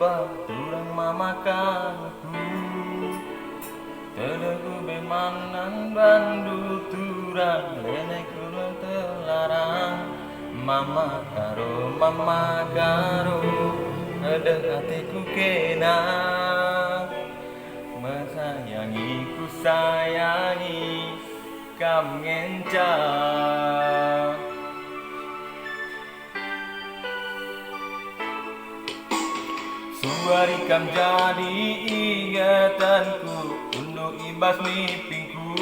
lupa turang mamakanku. Tedeku bemanan bandu turang nenek kurang telarang. Mama karo ada hatiku kena. Menyayangi ku sayangi kam ngencang. Suari kam jadi ingatanku untuk ibas mimpiku.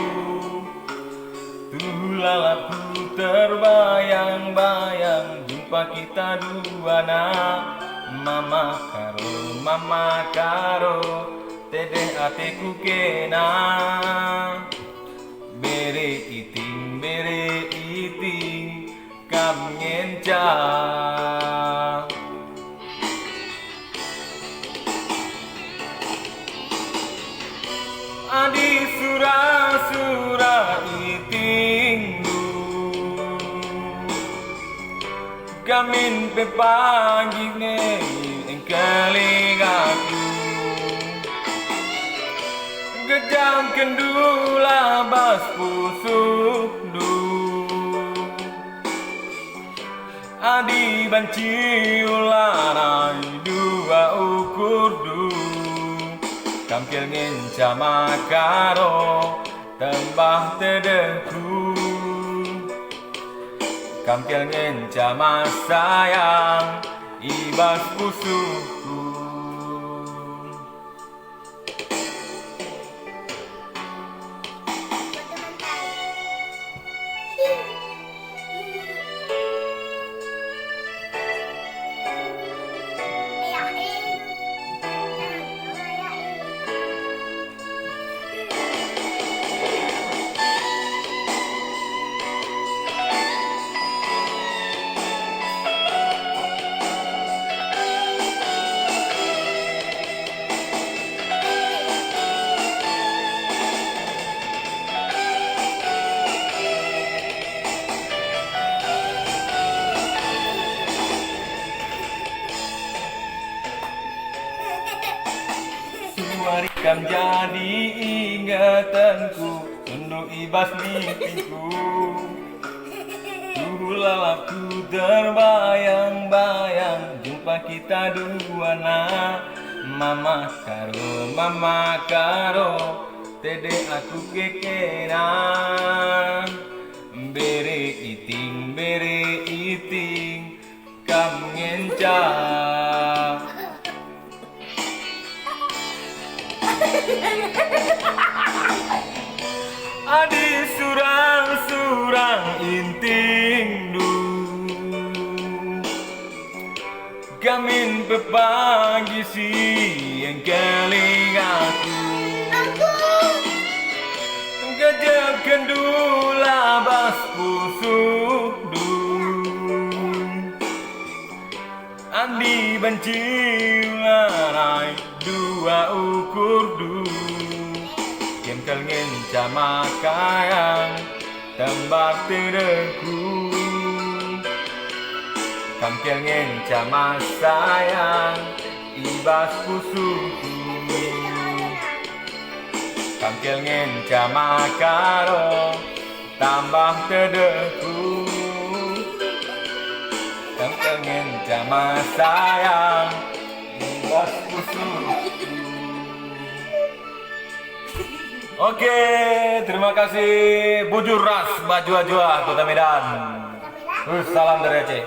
Lalapku terbayang-bayang jumpa kita dua nak. Mama karo tedeh hatiku kena. Bere iting kam ngencang. Adi surah iting gamin pepagi ne engkaligaku. Gejam kendula bas pusuk du. Adi banci ularai dua ukur du. Kampil ngencama karo tembah tedehku. Kampil ngencama sayang ibas pusuku. Kam jadi ingatanku untuk ibas mimpiku. Lalapku terbayang-bayang jumpa kita dua nak. Mama karo tede aku kekena. Bere iting kam ngencang. Adi surang inting du. Gamin pepagi si yang keling aku. Gajab kendula bas pusuk du. Andi benci larai dua ukur du. Kal ngencama kayang tembak tedehku. Kampil ngencama sayang ibas pusuku. Kampil ngencama karo tambah tedehku. Kampil ngencama sayang ibas pusuku. Oke, terima kasih Bujur Ras Baju Ajwa Kota Medan. Salam dari Aceh.